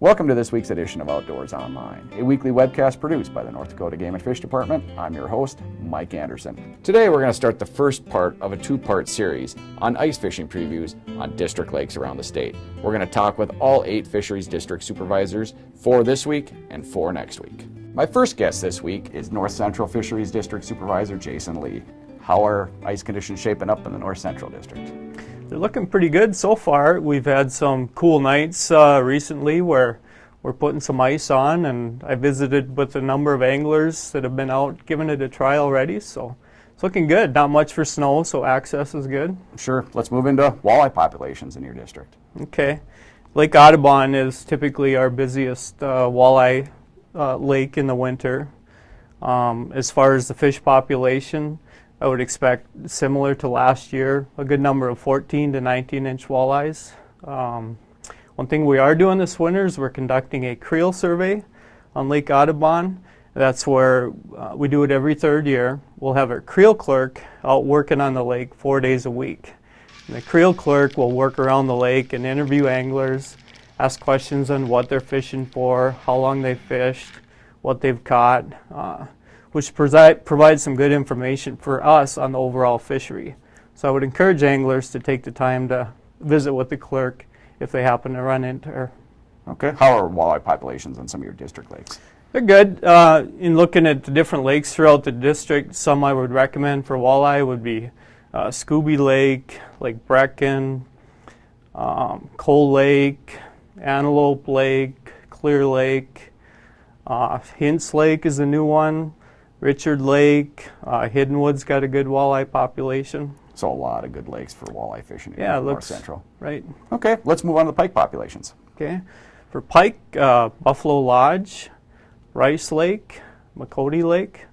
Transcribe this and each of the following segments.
Welcome to this week's edition of Outdoors Online, a weekly webcast produced by the North Dakota Game and Fish Department. I'm your host, Mike Anderson. Today we're going to start the first part of a two-part series on ice fishing previews on district lakes around the state. We're going to talk with all 8 fisheries district supervisors for this week and for next week. My first guest this week is North Central Fisheries District Supervisor Jason Lee. How are ice conditions shaping up in the North Central District? They're looking pretty good so far. We've had some cool nights recently where we're putting some ice on, and I visited with a number of anglers that have been out giving it a try already, so it's looking good. Not much for snow, so access is good. Sure. Let's move into walleye populations in your district. Okay. Lake Audubon is typically our busiest walleye lake in the winter. As far as the fish population, I would expect similar to last year, a good number of 14 to 19 inch walleyes. One thing we are doing this winter is we're conducting a creel survey on Lake Audubon. That's where we do it every third year. We'll have our creel clerk out working on the lake 4 days a week. And the creel clerk will work around the lake and interview anglers, ask questions on what they're fishing for, how long they fished, what they've caught, which provides some good information for us on the overall fishery. So I would encourage anglers to take the time to visit with the clerk if they happen to run into her. Okay. How are walleye populations on some of your district lakes? They're good. In looking at the different lakes throughout the district, some I would recommend for walleye would be Scooby Lake, Lake Brecken, Coal Lake, Antelope Lake, Clear Lake, Hintz Lake is a new one, Richard Lake, Hidden Woods got a good walleye population. So a lot of good lakes for walleye fishing in North Central. Right. Okay, let's move on to the pike populations. Okay. For pike, Buffalo Lodge, Rice Lake, McCody Lake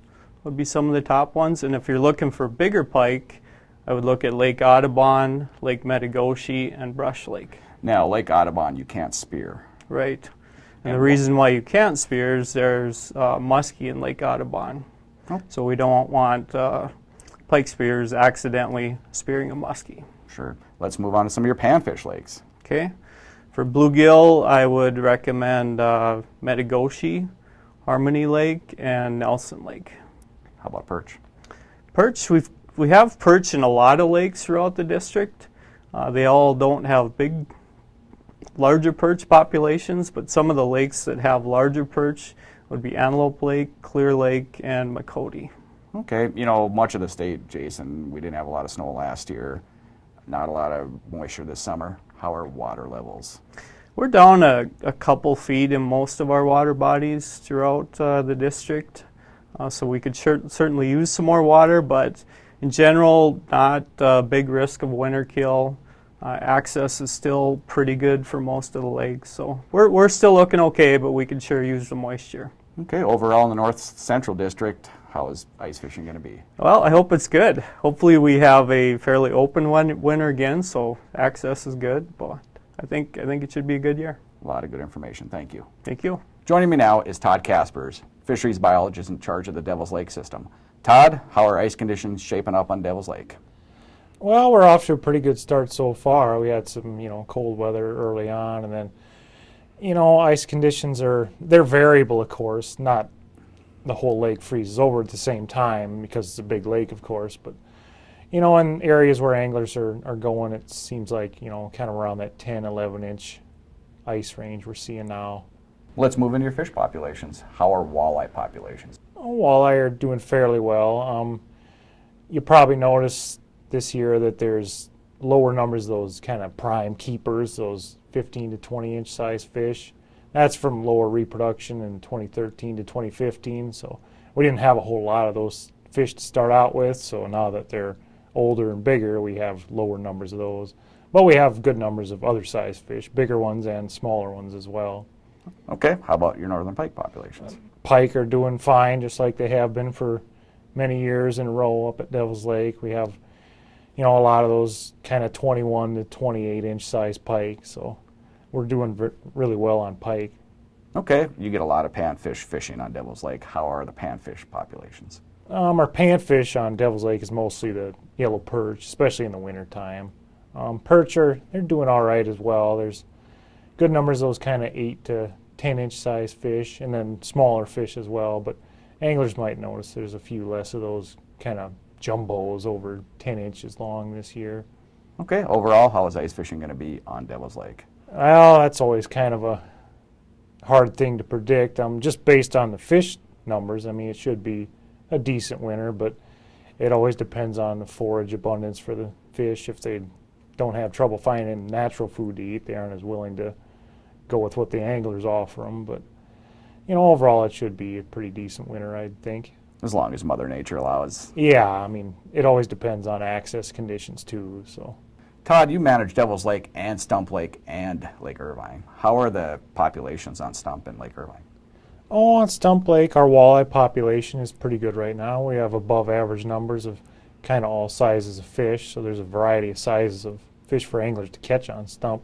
would be some of the top ones. And if you're looking for bigger pike, I would look at Lake Audubon, Lake Metagoshi, and Brush Lake. Now, Lake Audubon, you can't spear. Right. And the reason why you can't spear is there's muskie in Lake Audubon. Oh. So we don't want pike spears accidentally spearing a muskie. Sure. Let's move on to some of your panfish lakes. Okay. For bluegill, I would recommend Metagoshi, Harmony Lake, and Nelson Lake. How about perch? Perch, we have perch in a lot of lakes throughout the district. They all don't have larger perch populations, but some of the lakes that have larger perch would be Antelope Lake, Clear Lake, and McCody. Okay, you know, much of the state, Jason, we didn't have a lot of snow last year, not a lot of moisture this summer. How are water levels? We're down a couple feet in most of our water bodies throughout the district, so we could certainly use some more water, but in general, not a big risk of winter kill. Access is still pretty good for most of the lakes, so we're still looking okay, but we could sure use the moisture. Okay, overall in the North Central District, how is ice fishing going to be? Well, I hope it's good. Hopefully we have a fairly open winter again, so access is good, but I think it should be a good year. A lot of good information. Thank you. Thank you. Joining me now is Todd Kaspers, fisheries biologist in charge of the Devil's Lake system. Todd, how are ice conditions shaping up on Devil's Lake? Well, we're off to a pretty good start so far. We had some, cold weather early on, and then, ice conditions they're variable, of course. Not the whole lake freezes over at the same time because it's a big lake, of course. But, in areas where anglers are going, it seems like, kind of around that 10, 11-inch ice range we're seeing now. Let's move into your fish populations. How are walleye populations? Walleye are doing fairly well. You probably noticed this year that there's lower numbers of those kind of prime keepers, those 15 to 20 inch size fish. That's from lower reproduction in 2013 to 2015, so we didn't have a whole lot of those fish to start out with, so now that they're older and bigger, we have lower numbers of those. But we have good numbers of other size fish, bigger ones and smaller ones as well. Okay, how about your northern pike populations? Pike are doing fine, just like they have been for many years in a row up at Devil's Lake. We have a lot of those kind of 21 to 28 inch size pike, so we're doing really well on pike. Okay, you get a lot of panfish fishing on Devil's Lake. How are the panfish populations? Our panfish on Devil's Lake is mostly the yellow perch, especially in the wintertime. Perch they're doing all right as well. There's good numbers of those kind of 8 to 10-inch size fish, and then smaller fish as well. But anglers might notice there's a few less of those kind of jumbos over 10 inches long this year. Okay, overall, how is ice fishing going to be on Devil's Lake? Well, that's always kind of a hard thing to predict. Just based on the fish numbers, I mean, it should be a decent winter, but it always depends on the forage abundance for the fish. If they don't have trouble finding natural food to eat, they aren't as willing to go with what the anglers offer them. But, you know, overall, it should be a pretty decent winter, I think. As long as Mother Nature allows. Yeah, I mean, it always depends on access conditions, too, so. Todd, you manage Devil's Lake and Stump Lake and Lake Irvine. How are the populations on Stump and Lake Irvine? Oh, on Stump Lake, our walleye population is pretty good right now. We have above average numbers of kind of all sizes of fish, so there's a variety of sizes of fish for anglers to catch on Stump.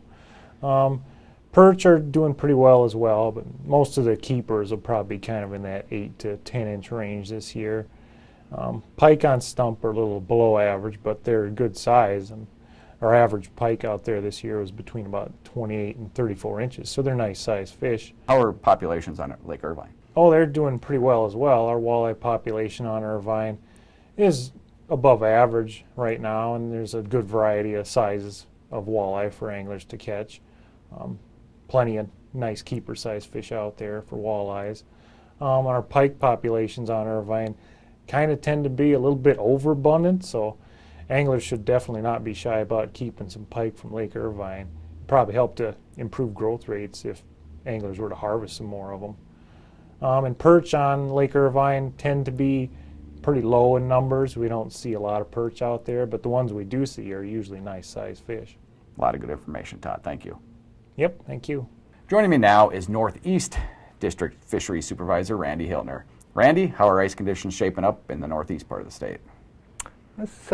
Perch are doing pretty well as well, but most of the keepers will probably be kind of in that 8 to 10 inch range this year. Pike on Stump are a little below average, but they're good size, and our average pike out there this year was between about 28 and 34 inches, so they're nice sized fish. How are populations on Lake Irvine? Oh, they're doing pretty well as well. Our walleye population on Irvine is above average right now, and there's a good variety of sizes of walleye for anglers to catch. Plenty of nice keeper sized fish out there for walleyes. Our pike populations on Irvine kind of tend to be a little bit overabundant, so anglers should definitely not be shy about keeping some pike from Lake Irvine. Probably help to improve growth rates if anglers were to harvest some more of them. And perch on Lake Irvine tend to be pretty low in numbers. We don't see a lot of perch out there, but the ones we do see are usually nice sized fish. A lot of good information, Todd. Thank you. Yep, thank you. Joining me now is Northeast District Fisheries Supervisor Randy Hiltner. Randy, how are ice conditions shaping up in the northeast part of the state? It's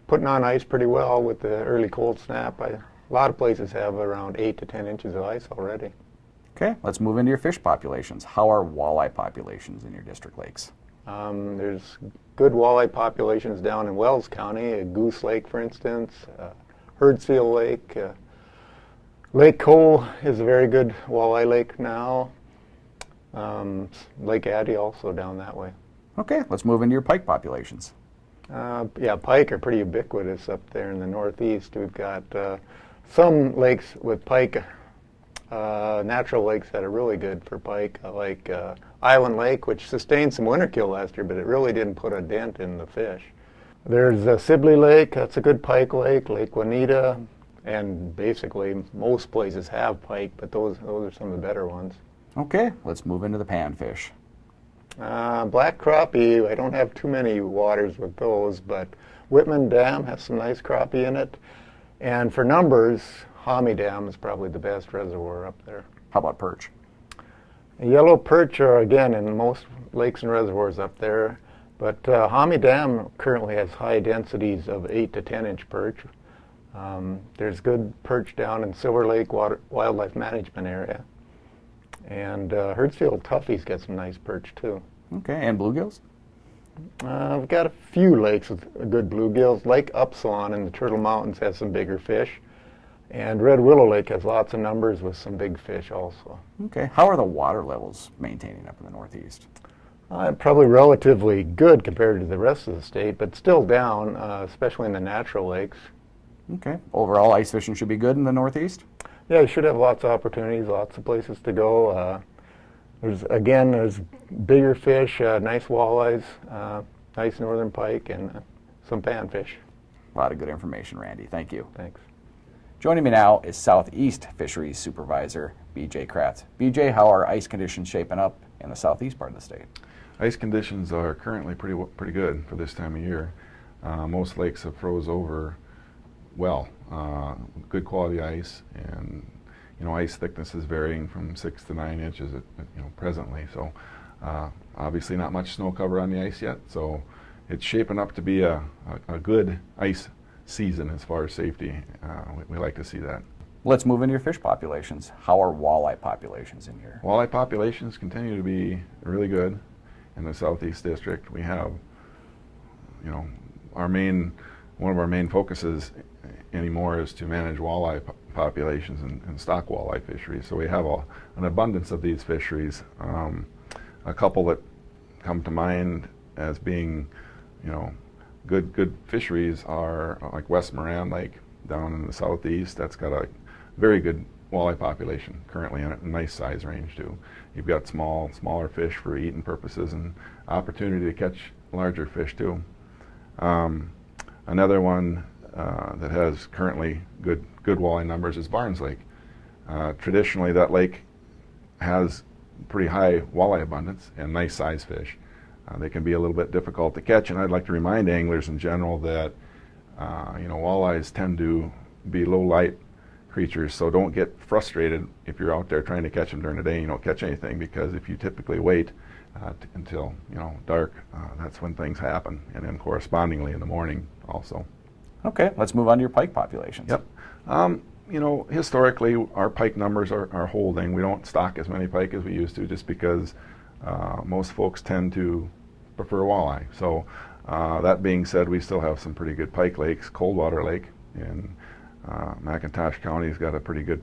putting on ice pretty well with the early cold snap. A lot of places have around 8 to 10 inches of ice already. Okay, let's move into your fish populations. How are walleye populations in your district lakes? There's good walleye populations down in Wells County, Goose Lake, for instance, Herdsfield Lake. Lake Cole is a very good walleye lake now. Lake Addie also down that way. Okay, let's move into your pike populations. Yeah, pike are pretty ubiquitous up there in the northeast. We've got some lakes with pike, natural lakes that are really good for pike, like Island Lake, which sustained some winter kill last year, but it really didn't put a dent in the fish. There's Sibley Lake, that's a good pike lake, Lake Juanita, and basically most places have pike, but those are some of the better ones. Okay, let's move into the panfish. Black crappie, I don't have too many waters with those, but Whitman Dam has some nice crappie in it. And for numbers, Hommy Dam is probably the best reservoir up there. How about perch? Yellow perch are, again, in most lakes and reservoirs up there, but Hommy Dam currently has high densities of 8 to 10 inch perch. There's good perch down in Silver Lake Wildlife Management Area. And Herdsfield Tuffy's got some nice perch too. Okay, and bluegills? We've got a few lakes with good bluegills. Lake Upsilon in the Turtle Mountains has some bigger fish. And Red Willow Lake has lots of numbers with some big fish also. Okay, how are the water levels maintaining up in the northeast? Probably relatively good compared to the rest of the state, but still down, especially in the natural lakes. Okay, overall ice fishing should be good in the northeast? Yeah, you should have lots of opportunities, lots of places to go. There's bigger fish, nice walleyes, nice northern pike, and some panfish. A lot of good information, Randy. Thank you. Thanks. Joining me now is Southeast Fisheries Supervisor BJ Kratz. BJ, how are ice conditions shaping up in the southeast part of the state? Ice conditions are currently pretty good for this time of year. Most lakes have froze over well. Good quality ice, and ice thickness is varying from 6 to 9 inches presently. So obviously not much snow cover on the ice yet, so it's shaping up to be a good ice season as far as safety. We like to see that. Let's move into your fish populations. How are walleye populations in here? Walleye populations continue to be really good in the Southeast District. We have, one of our main focuses anymore is to manage walleye populations and stock walleye fisheries. So we have an abundance of these fisheries. A couple that come to mind as being, good fisheries are like West Moran Lake down in the southeast. That's got a very good walleye population currently in a nice size range too. You've got smaller fish for eating purposes and opportunity to catch larger fish too. Another one that has currently good walleye numbers is Barnes Lake. Traditionally, that lake has pretty high walleye abundance and nice size fish. They can be a little bit difficult to catch, and I'd like to remind anglers in general that walleyes tend to be low light creatures, so don't get frustrated if you're out there trying to catch them during the day and you don't catch anything, because if you typically wait until dark, that's when things happen, and then correspondingly in the morning also. Okay, let's move on to your pike populations. Yep. Historically, our pike numbers are holding. We don't stock as many pike as we used to, just because most folks tend to prefer walleye. So that being said, we still have some pretty good pike lakes. Coldwater Lake in McIntosh County has got a pretty good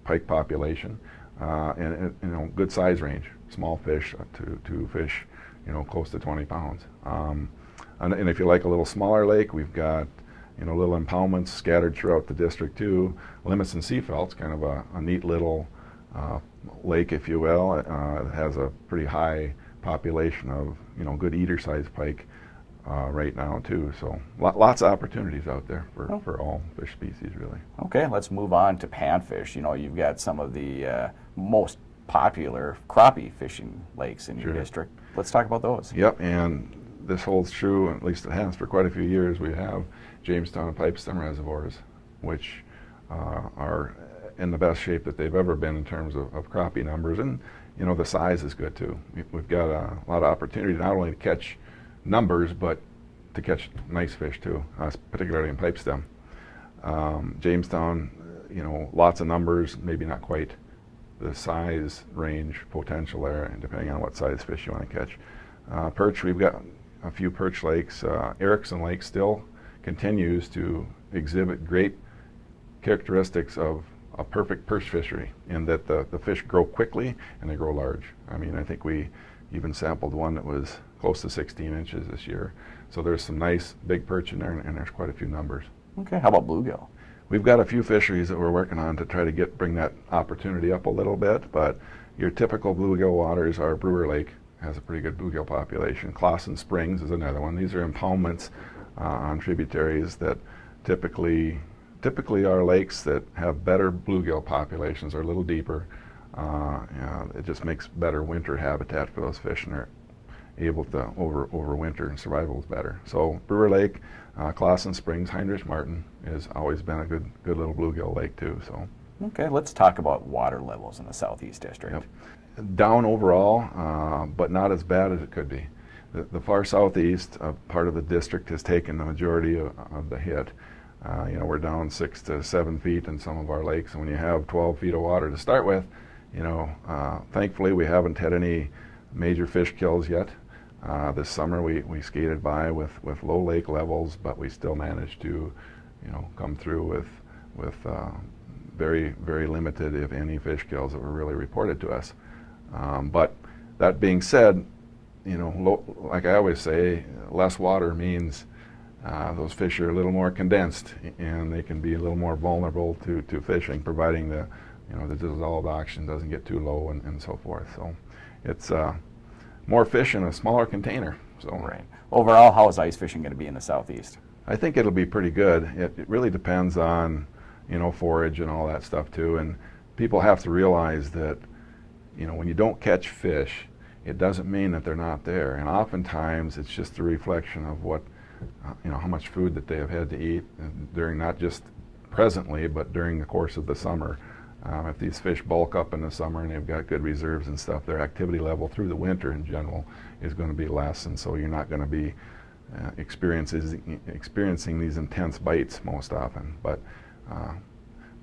pike population, and good size range. Small fish to fish, close to 20 pounds. And if you like a little smaller lake, we've got little impoundments scattered throughout the district too. Limits and Seafelt's kind of a neat little lake, if you will. It has a pretty high population of good eater-sized pike right now too. So lots of opportunities out there for all fish species really. Okay, let's move on to panfish. You've got some of the most popular crappie fishing lakes in your district. Let's talk about those. Yep, and this holds true, at least it has for quite a few years. We have Jamestown and Pipestem Reservoirs, which are in the best shape that they've ever been in terms of crappie numbers, and the size is good too. We've got a lot of opportunity not only to catch numbers, but to catch nice fish too, particularly in Pipestem. Jamestown, lots of numbers, maybe not quite the size range potential there, and depending on what size fish you want to catch. Perch, we've got a few perch lakes. Erickson Lake still continues to exhibit great characteristics of a perfect perch fishery, in that the fish grow quickly and they grow large. I mean, I think we even sampled one that was close to 16 inches this year. So there's some nice big perch in there, and there's quite a few numbers. Okay, how about bluegill? We've got a few fisheries that we're working on to try to bring that opportunity up a little bit, but your typical bluegill waters are Brewer Lake has a pretty good bluegill population. Clawson Springs is another one. These are impoundments on tributaries that typically are lakes that have better bluegill populations, are a little deeper. It just makes better winter habitat for those fish, and they're able to overwinter, and survival is better. So Brewer Lake, Clawson Springs, Heinrich Martin has always been a good little bluegill lake too. So okay, let's talk about water levels in the Southeast District. Yep. Down overall, but not as bad as it could be. The far southeast part of the district has taken the majority of the hit. We're down 6 to 7 feet in some of our lakes, and when you have 12 feet of water to start with, thankfully we haven't had any major fish kills yet. This summer we skated by with low lake levels, but we still managed to, come through with very, very limited, if any, fish kills that were really reported to us. But that being said, like I always say, less water means those fish are a little more condensed, and they can be a little more vulnerable to fishing, providing the dissolved oxygen doesn't get too low and so forth. So it's more fish in a smaller container. So right. Overall, how is ice fishing going to be in the Southeast? I think it'll be pretty good. It really depends on forage and all that stuff too, and people have to realize that when you don't catch fish, it doesn't mean that they're not there, and oftentimes it's just a reflection of what how much food that they have had to eat during, not just presently, but during the course of the summer. If these fish bulk up in the summer and they've got good reserves and stuff, their activity level through the winter in general is going to be less, and so you're not going to be experiencing these intense bites most often. But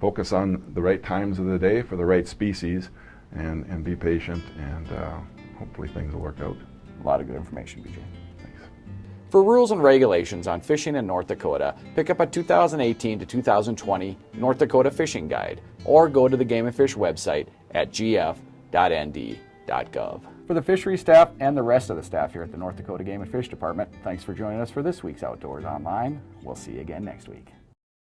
focus on the right times of the day for the right species, and be patient, and hopefully things will work out. A lot of good information, BJ. Thanks. For rules and regulations on fishing in North Dakota, pick up a 2018 to 2020 North Dakota Fishing Guide or go to the Game and Fish website at gf.nd.gov. For the fishery staff and the rest of the staff here at the North Dakota Game and Fish Department, thanks for joining us for this week's Outdoors Online. We'll see you again next week.